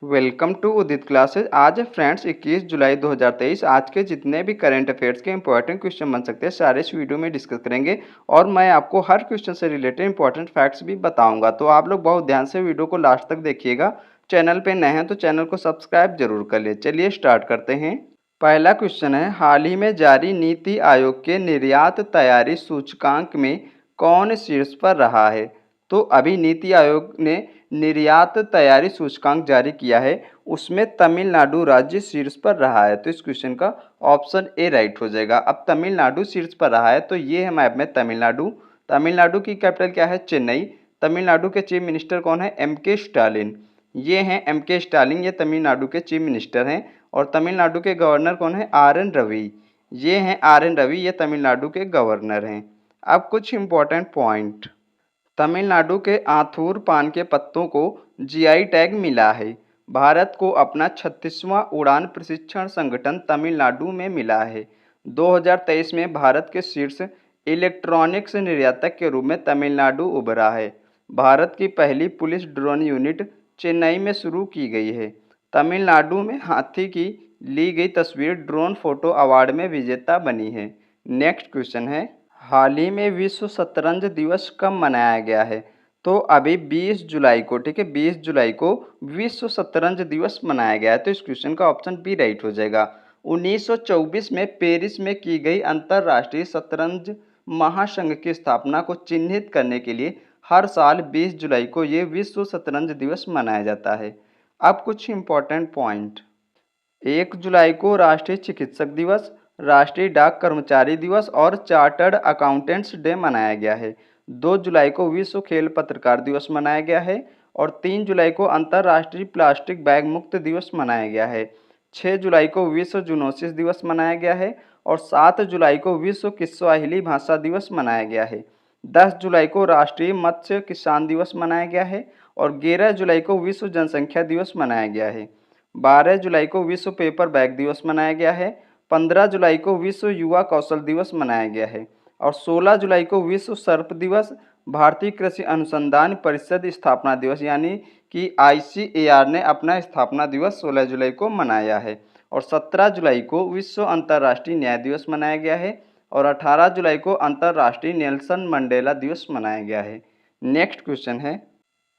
Welcome to Udit classes. आज है friends 21 जुलाई 2023। आज के जितने भी करंट अफेयर्स के इंपॉर्टेंट क्वेश्चन बन सकते हैं सारे इस वीडियो में डिस्कस करेंगे और मैं आपको हर क्वेश्चन से रिलेटेड इंपॉर्टेंट फैक्ट्स भी बताऊंगा। तो आप लोग बहुत ध्यान से वीडियो को लास्ट तक देखिएगा। चैनल पे नए हैं तो चैनल को सब्सक्राइब जरूर कर ले। चलिए स्टार्ट करते हैं। पहला क्वेश्चन है, हाल ही में जारी नीति आयोग के निर्यात तैयारी सूचकांक में कौन शीर्ष पर रहा है? तो अभी नीति आयोग ने निर्यात तैयारी सूचकांक जारी किया है, उसमें तमिलनाडु राज्य शीर्ष पर रहा है। तो इस क्वेश्चन का ऑप्शन ए राइट हो जाएगा। अब तमिलनाडु शीर्ष पर रहा है तो ये है मैप में तमिलनाडु। तमिलनाडु की कैपिटल क्या है? चेन्नई। तमिलनाडु के चीफ मिनिस्टर कौन है? एम के स्टालिन। ये हैं एम के स्टालिन, ये तमिलनाडु के चीफ मिनिस्टर हैं। और तमिलनाडु के गवर्नर कौन है? R N Ravi. ये हैं आर एन रवि, ये तमिलनाडु के गवर्नर हैं। अब कुछ इंपॉर्टेंट पॉइंट। तमिलनाडु के आथूर पान के पत्तों को जीआई टैग मिला है। भारत को अपना 36वां उड़ान प्रशिक्षण संगठन तमिलनाडु में मिला है। 2023 में भारत के शीर्ष इलेक्ट्रॉनिक्स निर्यातक के रूप में तमिलनाडु उभरा है। भारत की पहली पुलिस ड्रोन यूनिट चेन्नई में शुरू की गई है। तमिलनाडु में हाथी की ली गई तस्वीर ड्रोन फोटो अवार्ड में विजेता बनी है। नेक्स्ट क्वेश्चन है, हाल ही में विश्व शतरंज दिवस कब मनाया गया है? तो अभी 20 जुलाई को, ठीक है, 20 जुलाई को विश्व शतरंज दिवस मनाया गया है। तो इस क्वेश्चन का ऑप्शन बी राइट हो जाएगा। 1924 में पेरिस में की गई अंतर्राष्ट्रीय शतरंज महासंघ की स्थापना को चिन्हित करने के लिए हर साल 20 जुलाई को ये विश्व शतरंज दिवस मनाया जाता है। अब कुछ इंपॉर्टेंट पॉइंट। 1 जुलाई को राष्ट्रीय चिकित्सक दिवस, राष्ट्रीय डाक कर्मचारी दिवस और चार्टर्ड अकाउंटेंट्स डे मनाया गया है। 2 जुलाई को विश्व खेल पत्रकार दिवस मनाया गया है और 3 जुलाई को अंतर्राष्ट्रीय प्लास्टिक बैग मुक्त दिवस मनाया गया है। 6 जुलाई को विश्व जूनोसिस दिवस मनाया गया है और 7 जुलाई को विश्व किस्वाहिली भाषा दिवस मनाया गया है। 10 जुलाई को राष्ट्रीय मत्स्य किसान दिवस मनाया गया है और 11 जुलाई को विश्व जनसंख्या दिवस मनाया गया है। 12 जुलाई को विश्व पेपर बैग दिवस मनाया गया है। 15 जुलाई को विश्व युवा कौशल दिवस मनाया गया है और 16 जुलाई को विश्व सर्प दिवस, भारतीय कृषि अनुसंधान परिषद स्थापना दिवस यानी कि आईसीएआर ने अपना स्थापना दिवस 16 जुलाई को मनाया है और 17 जुलाई को विश्व अंतर्राष्ट्रीय न्याय दिवस मनाया गया है और 18 जुलाई को अंतर्राष्ट्रीय नेल्सन मंडेला दिवस मनाया गया है। नेक्स्ट क्वेश्चन है,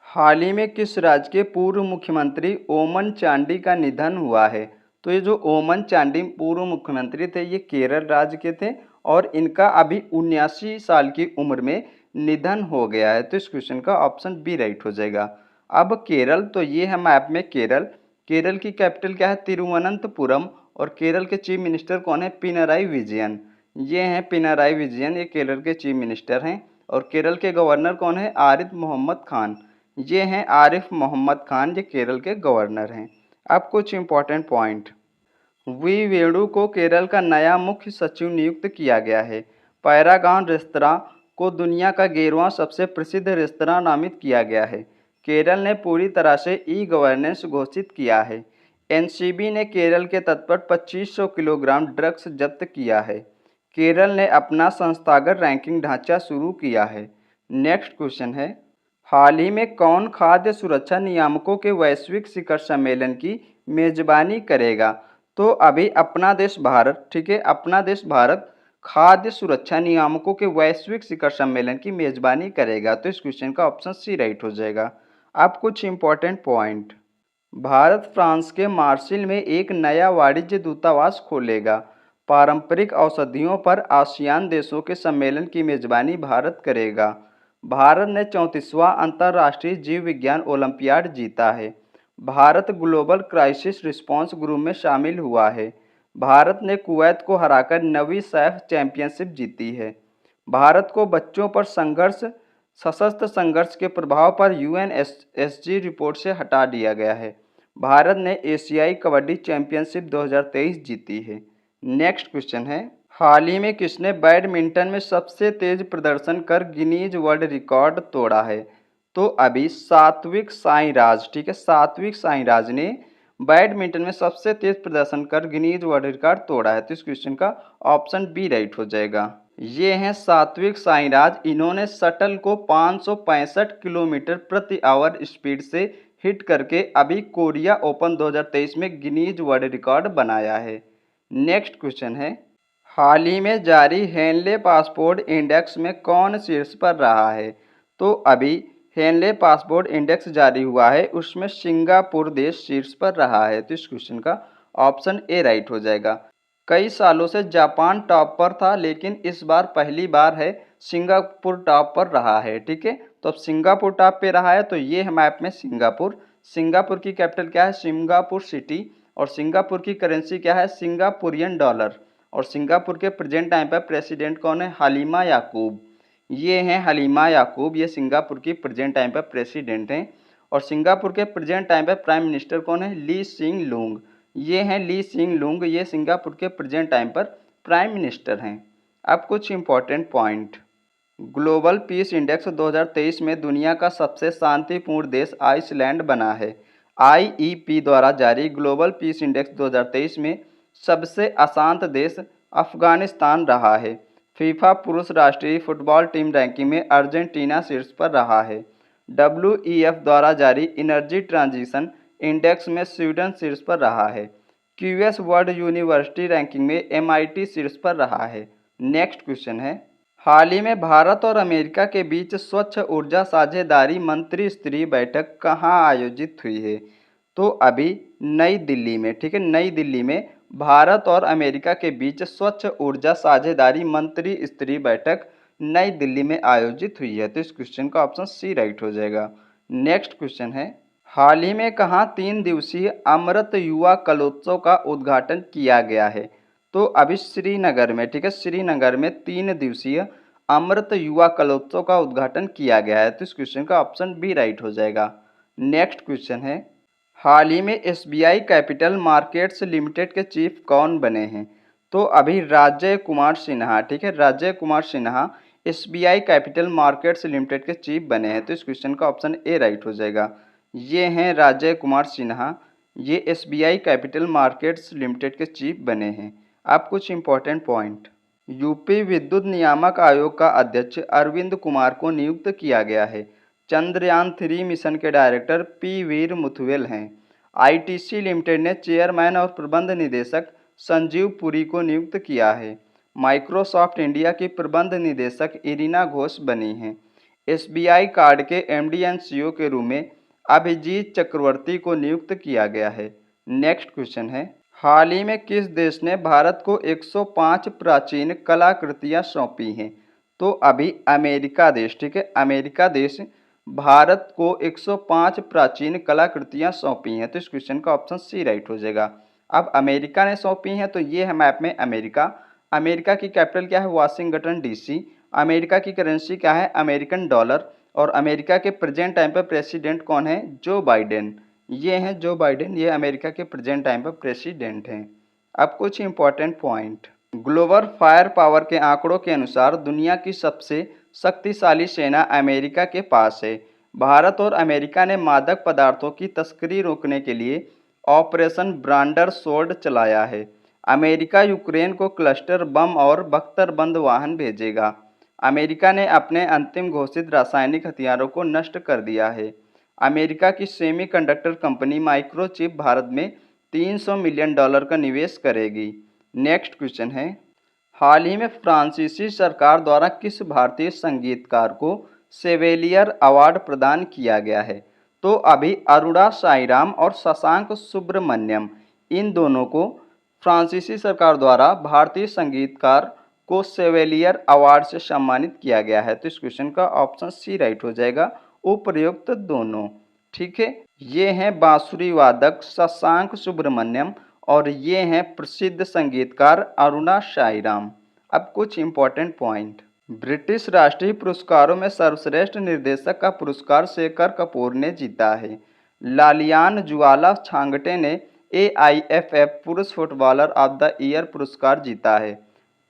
हाल ही में किस राज्य के पूर्व मुख्यमंत्री ओमन चांडी का निधन हुआ है? तो ये जो ओमन चांडी पूर्व मुख्यमंत्री थे ये केरल राज्य के थे और इनका अभी 79 साल की उम्र में निधन हो गया है। तो इस क्वेश्चन का ऑप्शन बी राइट हो जाएगा। अब केरल, तो ये है मैप में केरल। केरल की कैपिटल क्या है? तिरुवनंतपुरम। और केरल के चीफ मिनिस्टर कौन है? पिनराई विजयन। ये हैं पिनराई विजयन, ये केरल के चीफ मिनिस्टर हैं। और केरल के गवर्नर कौन है? आरिफ मोहम्मद खान। ये हैं आरिफ मोहम्मद खान, ये केरल के गवर्नर हैं। अब कुछ इंपॉर्टेंट पॉइंट। वी वेणु को केरल का नया मुख्य सचिव नियुक्त किया गया है। पैरागॉन रेस्तरां को दुनिया का 11वां सबसे प्रसिद्ध रेस्तरां नामित किया गया है। केरल ने पूरी तरह से ई गवर्नेंस घोषित किया है। एनसीबी ने केरल के तट पर 2500 किलोग्राम ड्रग्स जब्त किया है। केरल ने अपना संस्थागत रैंकिंग ढांचा शुरू किया है। नेक्स्ट क्वेश्चन है, हाल ही में कौन खाद्य सुरक्षा नियामकों के वैश्विक शिखर सम्मेलन की मेजबानी करेगा? तो अभी अपना देश भारत, ठीक है, अपना देश भारत खाद्य सुरक्षा नियामकों के वैश्विक शिखर सम्मेलन की मेजबानी करेगा। तो इस क्वेश्चन का ऑप्शन सी राइट हो जाएगा। अब कुछ इंपॉर्टेंट पॉइंट। भारत फ्रांस के मार्सिल में एक नया वाणिज्य दूतावास खोलेगा। पारंपरिक औषधियों पर आसियान देशों के सम्मेलन की मेजबानी भारत करेगा। भारत ने 34वां अंतर्राष्ट्रीय जीव विज्ञान ओलंपियाड जीता है। Bharat global crisis response group में शामिल हुआ है। भारत ने कुवैत को हराकर 9वीं सैफ चैंपियनशिप जीती है। भारत को बच्चों पर संघर्ष, सशस्त्र संघर्ष के प्रभाव पर यूएनएसजी रिपोर्ट से हटा दिया गया है। भारत ने एशियाई कबड्डी चैंपियनशिप 2023 जीती है। नेक्स्ट क्वेश्चन है, हाल ही में किसने बैडमिंटन में सबसे तेज प्रदर्शन कर गिनीज वर्ल्ड रिकॉर्ड तोड़ा है? तो अभी सात्विक साईराज, ठीक है, सात्विक साईराज ने बैडमिंटन में सबसे तेज प्रदर्शन कर गिनीज वर्ल्ड रिकॉर्ड तोड़ा है। तो इस क्वेश्चन का ऑप्शन बी राइट हो जाएगा। ये हैं सात्विक साईराज, इन्होंने शटल को 565 किलोमीटर प्रति आवर स्पीड से हिट करके अभी कोरिया ओपन 2023 में गिनीज वर्ल्ड रिकॉर्ड बनाया है। नेक्स्ट क्वेश्चन है, हाल ही में जारी हेनले पासपोर्ट इंडेक्स में कौन शीर्ष पर रहा है? तो अभी हेनले पासपोर्ट इंडेक्स जारी हुआ है, उसमें सिंगापुर देश शीर्ष पर रहा है। तो इस क्वेश्चन का ऑप्शन ए राइट हो जाएगा। कई सालों से जापान टॉप पर था, लेकिन इस बार पहली बार है सिंगापुर टॉप पर रहा है। ठीक है, तो अब सिंगापुर टॉप पे रहा है, तो ये है मैप में सिंगापुर। सिंगापुर की कैपिटल क्या है? Singapore city. और सिंगापुर की करेंसी क्या है? Singaporean dollar. और सिंगापुर के प्रेजेंट टाइम पर प्रेसिडेंट कौन है? हलीमा याकूब। ये हैं हलीमा याकूब, ये सिंगापुर की प्रेजेंट टाइम पर प्रेसिडेंट हैं। और सिंगापुर के प्रेजेंट टाइम पर प्राइम मिनिस्टर कौन है? ली सिंग लूंग। ये हैं ली सिंग लूंग, ये सिंगापुर के प्रेजेंट टाइम पर प्राइम मिनिस्टर हैं। अब कुछ important point. Global peace index 2023 में दुनिया का सबसे शांतिपूर्ण देश आइसलैंड बना है। आईईपी द्वारा जारी ग्लोबल पीस इंडेक्स 2023 में सबसे अशांत देश अफगानिस्तान रहा है। फीफा पुरुष राष्ट्रीय फुटबॉल टीम रैंकिंग में अर्जेंटीना शीर्ष पर रहा है। डब्ल्यूईएफ द्वारा जारी एनर्जी ट्रांजिशन इंडेक्स में स्वीडन शीर्ष पर रहा है। क्यूएस वर्ल्ड यूनिवर्सिटी रैंकिंग में एमआईटी शीर्ष पर रहा है। नेक्स्ट क्वेश्चन है, हाल ही में भारत और अमेरिका के बीच स्वच्छ ऊर्जा साझेदारी मंत्री स्तरीय बैठक कहाँ आयोजित हुई है? तो अभी नई दिल्ली में। ठीक है, नई दिल्ली में भारत और अमेरिका के बीच स्वच्छ ऊर्जा साझेदारी मंत्री स्तरीय बैठक नई दिल्ली में आयोजित हुई है। तो इस क्वेश्चन का ऑप्शन सी राइट हो जाएगा। नेक्स्ट क्वेश्चन है, हाल ही में कहाँ 3 दिवसीय अमृत युवा कलोत्सव का उद्घाटन किया गया है? तो अभी श्रीनगर में। ठीक है, श्रीनगर में 3 दिवसीय अमृत युवा कलोत्सव का उद्घाटन किया गया है। तो इस क्वेश्चन का ऑप्शन बी राइट हो जाएगा। नेक्स्ट क्वेश्चन है, हाल ही में एसबीआई कैपिटल मार्केट्स लिमिटेड के चीफ कौन बने हैं? तो अभी राजय कुमार सिन्हा। ठीक है, राजय Kumar Sinha SBI capital markets limited के चीफ बने हैं। तो इस क्वेश्चन का ऑप्शन ए राइट हो जाएगा। ये हैं राजय कुमार सिन्हा, ये एसबीआई कैपिटल मार्केट्स लिमिटेड के चीफ बने हैं। अब कुछ इंपॉर्टेंट पॉइंट। यूपी विद्युत नियामक आयोग का अध्यक्ष अरविंद कुमार को नियुक्त किया गया है। चंद्रयान 3 मिशन के डायरेक्टर पी वीर मुथुवेल हैं। आईटीसी लिमिटेड ने चेयरमैन और प्रबंध निदेशक संजीव पुरी को नियुक्त किया है। माइक्रोसॉफ्ट इंडिया की प्रबंध निदेशक इरीना घोष बनी हैं। एसबीआई कार्ड के एमडी एंड सीईओ के रूप में अभिजीत चक्रवर्ती को नियुक्त किया गया है। नेक्स्ट क्वेश्चन है, हाल ही में किस देश ने भारत को 105 प्राचीन कलाकृतियां सौंपी हैं? तो अभी अमेरिका देश। ठीक है, अमेरिका देश भारत को 105 प्राचीन कलाकृतियां सौंपी हैं। तो इस क्वेश्चन का ऑप्शन सी राइट हो जाएगा। अब अमेरिका ने सौंपी हैं, तो ये है मैप में अमेरिका। अमेरिका की कैपिटल क्या है? Washington DC. अमेरिका की करेंसी क्या है? American dollar. और अमेरिका के प्रेजेंट टाइम पर प्रेसिडेंट कौन है? Joe Biden. ये हैं जो बाइडेन, ये अमेरिका के प्रेजेंट टाइम पर प्रेसिडेंट हैं। अब कुछ important point. Global fire power के आंकड़ों के अनुसार दुनिया की सबसे शक्तिशाली सेना अमेरिका के पास है। भारत और अमेरिका ने मादक पदार्थों की तस्करी रोकने के लिए ऑपरेशन ब्रांडर सोल्ड चलाया है। अमेरिका यूक्रेन को क्लस्टर बम और बख्तरबंद वाहन भेजेगा। अमेरिका ने अपने अंतिम घोषित रासायनिक हथियारों को नष्ट कर दिया है। अमेरिका की सेमीकंडक्टर कंपनी माइक्रोचिप भारत में $300 मिलियन का निवेश करेगी। नेक्स्ट क्वेश्चन है, हाल ही में फ्रांसीसी सरकार द्वारा किस भारतीय संगीतकार को सेवेलियर अवार्ड प्रदान किया गया है? तो अभी अरुणा साईराम और शशांक सुब्रमण्यम, इन दोनों को फ्रांसीसी सरकार द्वारा भारतीय संगीतकार को सेवेलियर अवार्ड से सम्मानित किया गया है। तो इस क्वेश्चन का ऑप्शन सी राइट हो जाएगा, उपयुक्त दोनों। ठीक है, ये हैं बांसुरी वादक शशांक सुब्रमण्यम और ये हैं प्रसिद्ध संगीतकार अरुणा साईराम। अब कुछ इंपॉर्टेंट पॉइंट। ब्रिटिश राष्ट्रीय पुरस्कारों में सर्वश्रेष्ठ निर्देशक का पुरस्कार शेखर कपूर ने जीता है। लालियान जुआला छांगटे ने एआईएफएफ पुरुष फुटबॉलर ऑफ द ईयर पुरस्कार जीता है।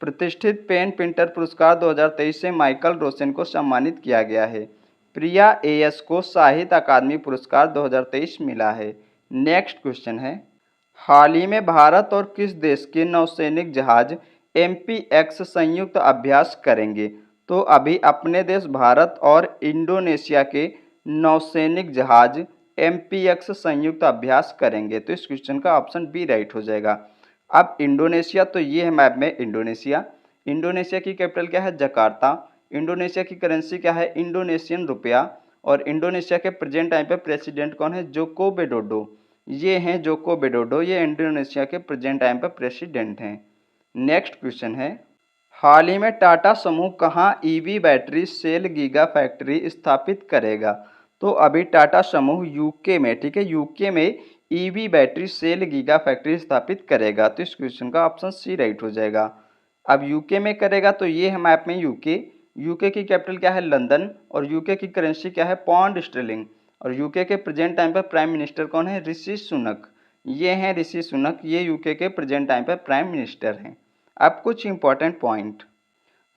प्रतिष्ठित पेन प्रिंटर पुरस्कार 2023 से माइकल रोशन को सम्मानित किया गया है। प्रिया एएस को साहित्य अकादमी पुरस्कार 2023 मिला है। नेक्स्ट क्वेश्चन है, हाल ही में भारत और किस देश के नौसैनिक जहाज MPX संयुक्त अभ्यास करेंगे? तो अभी अपने देश भारत और इंडोनेशिया के नौसैनिक जहाज MPX संयुक्त अभ्यास करेंगे? तो इस क्वेश्चन का ऑप्शन बी राइट हो जाएगा। अब इंडोनेशिया, तो ये है मैप में इंडोनेशिया। इंडोनेशिया की कैपिटल क्या है? जकार्ता। इंडोनेशिया की करेंसी क्या है? Indonesian rupiah. और इंडोनेशिया के प्रेजेंट टाइम पे प्रेसिडेंट कौन है? Joko Widodo. ये हैं जोको विडोडो, ये इंडोनेशिया के प्रेजेंट टाइम पे प्रेसिडेंट हैं। नेक्स्ट क्वेश्चन है, हाल ही में टाटा समूह कहाँ EV battery cell giga factory स्थापित करेगा? तो अभी टाटा समूह यूके में, ठीक है, यूके में EV battery cell giga factory स्थापित करेगा। तो इस क्वेश्चन का ऑप्शन सी राइट हो जाएगा। अब यूके में करेगा, तो ये है मैप में यूके। यूके की कैपिटल क्या है? लंदन। और यूके की करेंसी क्या है? Pound sterling. और यूके के प्रेजेंट टाइम पर प्राइम मिनिस्टर कौन है? ऋषि सुनक। ये हैं ऋषि सुनक, ये यूके के प्रेजेंट टाइम पर प्राइम मिनिस्टर हैं। अब कुछ important point,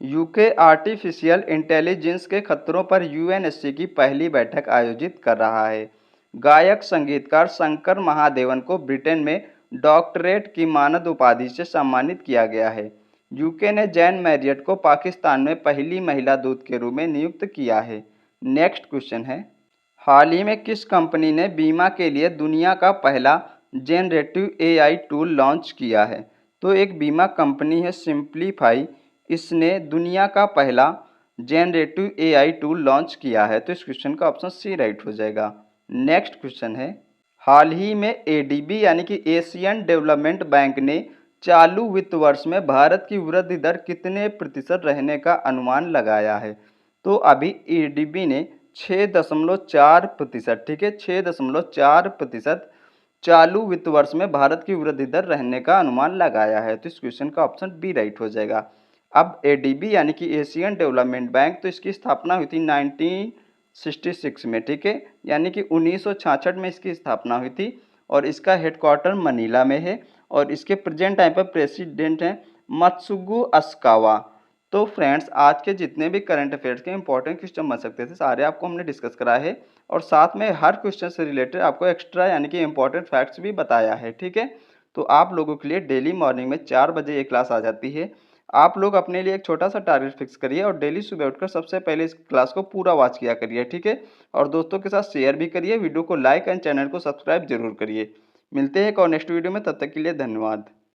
UK artificial intelligence के खतरों पर यूएनएससी की पहली बैठक आयोजित कर रहा है। गायक संगीतकार शंकर महादेवन को ब्रिटेन में डॉक्टरेट की मानद उपाधि से सम्मानित किया गया है। यूके ने जैन मैरियट को पाकिस्तान में पहली महिला दूत के रूप में नियुक्त किया है। नेक्स्ट क्वेश्चन है, हाल ही में किस कंपनी ने बीमा के लिए दुनिया का पहला जेनरेटिव एआई टूल लॉन्च किया है? तो एक बीमा कंपनी है सिंप्लीफाई, इसने दुनिया का पहला जेनरेटिव एआई टूल लॉन्च किया है। तो इस क्वेश्चन का ऑप्शन सी राइट हो जाएगा। नेक्स्ट क्वेश्चन है, हाल ही में एडीबी यानी कि एशियन डेवलपमेंट बैंक ने चालू वित्त वर्ष में भारत की वृद्धि दर कितने प्रतिशत रहने का अनुमान लगाया है? तो अभी एडीबी ने 6.4%, ठीक है, 6.4% चालू वित्त वर्ष में भारत की वृद्धि दर रहने का अनुमान लगाया है। तो इस क्वेश्चन का ऑप्शन बी राइट हो जाएगा। अब एडीबी यानी कि एशियन डेवलपमेंट बैंक, तो इसकी स्थापना हुई थी 1966 में, ठीक है, यानी कि 1966 में इसकी स्थापना हुई थी। और इसका हेडक्वार्टर मनीला में है। और इसके प्रेजेंट टाइम पर प्रेसिडेंट हैं मत्सुगु अस्कावा। तो फ्रेंड्स, आज के जितने भी करंट अफेयर्स के इंपॉर्टेंट क्वेश्चन बन सकते थे, सारे आपको हमने डिस्कस कराए हैं। और साथ में हर क्वेश्चन से रिलेटेड आपको एक्स्ट्रा यानी कि इंपॉर्टेंट फैक्ट्स भी बताया है, ठीक है। तो आप लोगों के लिए डेली मॉर्निंग में 4 बजे ये क्लास आ जाती है। आप लोग अपने लिए एक छोटा सा टारगेट फिक्स करिए और डेली सुबह उठकर सबसे पहले इस क्लास को पूरा वॉच किया करिए, ठीक है। और दोस्तों के साथ शेयर भी करिए, वीडियो को लाइक एंड चैनल को सब्सक्राइब जरूर करिए। मिलते हैं एक और नेक्स्ट वीडियो में, तब तक के लिए धन्यवाद।